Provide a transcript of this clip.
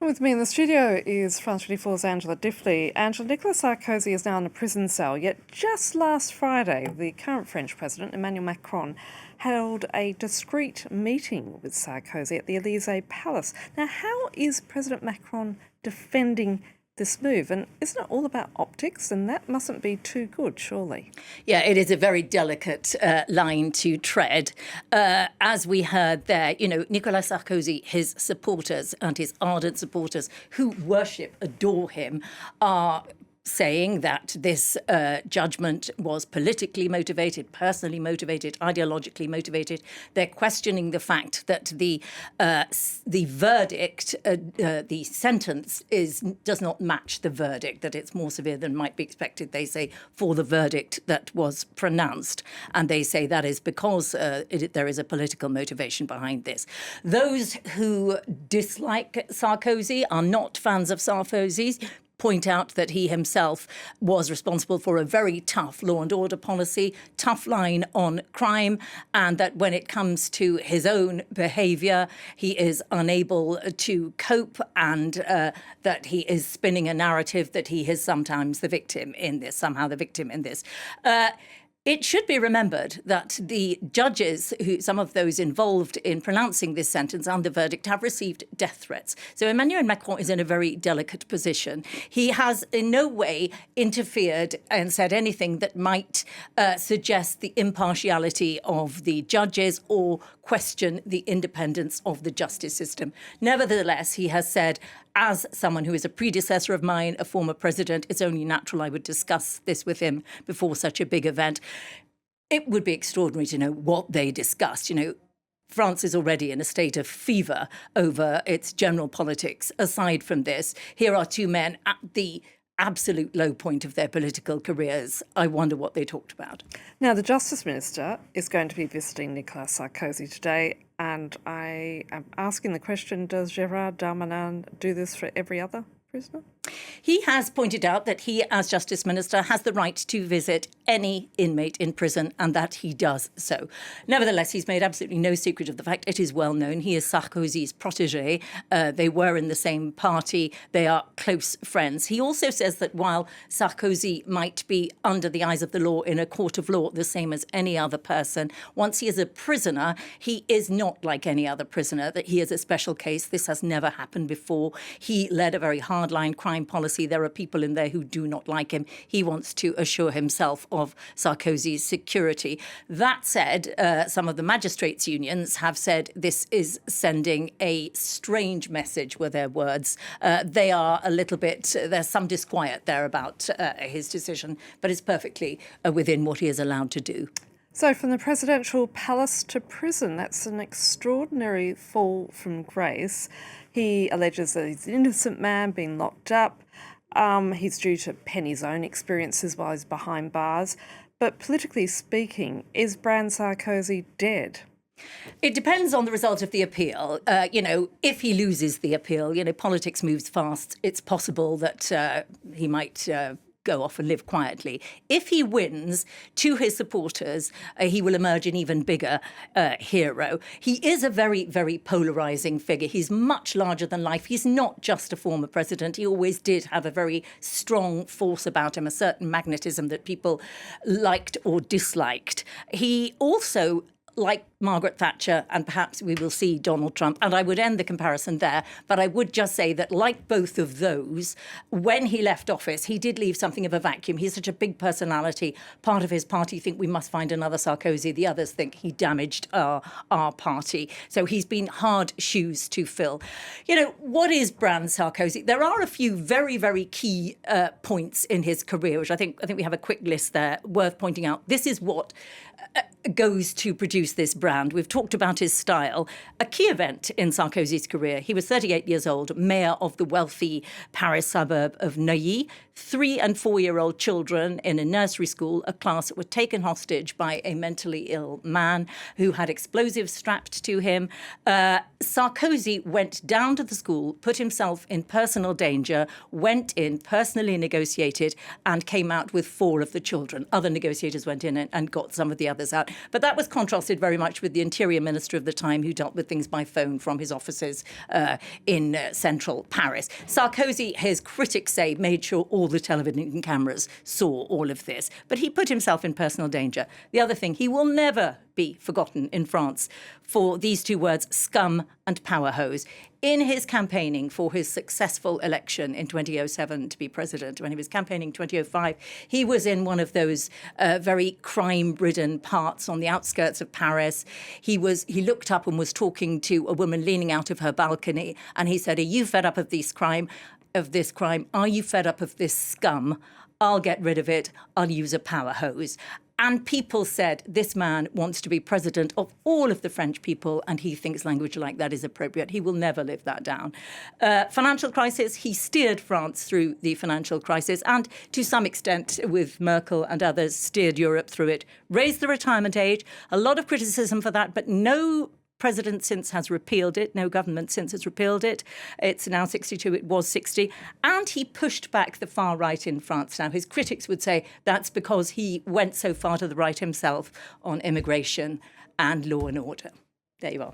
With me in the studio is France 24's Angela Diffley. Angela, Nicolas Sarkozy is now in a prison cell, yet just last Friday, the current French President, Emmanuel Macron, held a discreet meeting with Sarkozy at the Elysee Palace. Now, how is President Macron defending this move? And isn't it all about optics? And that mustn't be too good, surely. Yeah, it is a very delicate line to tread. As we heard there, Nicolas Sarkozy, his supporters and his ardent supporters who worship, adore him, are saying that this judgment was politically motivated, personally motivated, ideologically motivated. They're questioning the fact that the verdict, the sentence does not match the verdict, that it's more severe than might be expected, they say, for the verdict that was pronounced. And they say that is because there is a political motivation behind this. Those who dislike Sarkozy are not fans of Sarkozy's, point out that he himself was responsible for a very tough law and order policy, tough line on crime, and that when it comes to his own behaviour, he is unable to cope, and that he is spinning a narrative that he is sometimes the victim in this, somehow the victim in this. It should be remembered that the judges, some of those involved in pronouncing this sentence and the verdict, have received death threats. So Emmanuel Macron is in a very delicate position. He has in no way interfered and said anything that might suggest the impartiality of the judges or question the independence of the justice system. Nevertheless, he has said, as someone who is a predecessor of mine, a former president, it's only natural I would discuss this with him before such a big event. It would be extraordinary to know what they discussed. France is already in a state of fever over its general politics. Aside from this, here are two men at the absolute low point of their political careers. I wonder what they talked about. Now, the Justice Minister is going to be visiting Nicolas Sarkozy today, and I am asking the question, does Gérald Darmanin do this for every other prisoner? He has pointed out that he, as Justice Minister, has the right to visit any inmate in prison, and that he does so. Nevertheless, he's made absolutely no secret of the fact. It is well known. He is Sarkozy's protégé. They were in the same party. They are close friends. He also says that while Sarkozy might be under the eyes of the law in a court of law, the same as any other person, once he is a prisoner, he is not like any other prisoner, that he is a special case. This has never happened before. He led a very hardline crime policy. There are people in there who do not like him. He wants to assure himself of Sarkozy's security. That said, some of the magistrates' unions have said this is sending a strange message, were their words. They are a little bit, there's some disquiet there about his decision, but it's perfectly within what he is allowed to do. So from the presidential palace to prison, that's an extraordinary fall from grace. He alleges that he's an innocent man being locked up. He's due to pen his own experiences while he's behind bars. But politically speaking, is Brand Sarkozy dead? It depends on the result of the appeal. If he loses the appeal, politics moves fast. It's possible that he might go off and live quietly. If he wins, to his supporters, he will emerge an even bigger hero. He is a very, very polarising figure. He's much larger than life. He's not just a former president. He always did have a very strong force about him, a certain magnetism that people liked or disliked. He also, like Margaret Thatcher, and perhaps we will see Donald Trump. And I would end the comparison there, but I would just say that like both of those, when he left office, he did leave something of a vacuum. He's such a big personality. Part of his party think we must find another Sarkozy. The others think he damaged our party. So he's been hard shoes to fill. What is Brand Sarkozy? There are a few very, very key points in his career, which I think we have a quick list there worth pointing out. This is what goes to produce this brand. We've talked about his style. A key event in Sarkozy's career, he was 38 years old, mayor of the wealthy Paris suburb of Neuilly. 3- and 4-year-old children in a nursery school, a class that were taken hostage by a mentally ill man who had explosives strapped to him. Sarkozy went down to the school, put himself in personal danger, went in, personally negotiated, and came out with 4 of the children. Other negotiators went in and got some of the others out. that. But that was contrasted very much with the interior minister of the time, who dealt with things by phone from his offices in central Paris. Sarkozy, his critics say, made sure all the television cameras saw all of this. But he put himself in personal danger. The other thing, he will never be forgotten in France for these two words, scum and power hose. In his campaigning for his successful election in 2007 to be president, when he was campaigning in 2005, he was in one of those very crime-ridden parts on the outskirts of Paris. He looked up and was talking to a woman leaning out of her balcony, and he said, "Are you fed up of this crime? Are you fed up of this scum? I'll get rid of it. I'll use a power hose." And people said, this man wants to be president of all of the French people, and he thinks language like that is appropriate. He will never live that down. Financial crisis, he steered France through the financial crisis, and to some extent, with Merkel and others, steered Europe through it. Raised the retirement age, a lot of criticism for that, but no president since has repealed it. No government since has repealed it. It's now 62. It was 60. And he pushed back the far right in France. Now, his critics would say that's because he went so far to the right himself on immigration and law and order. There you are.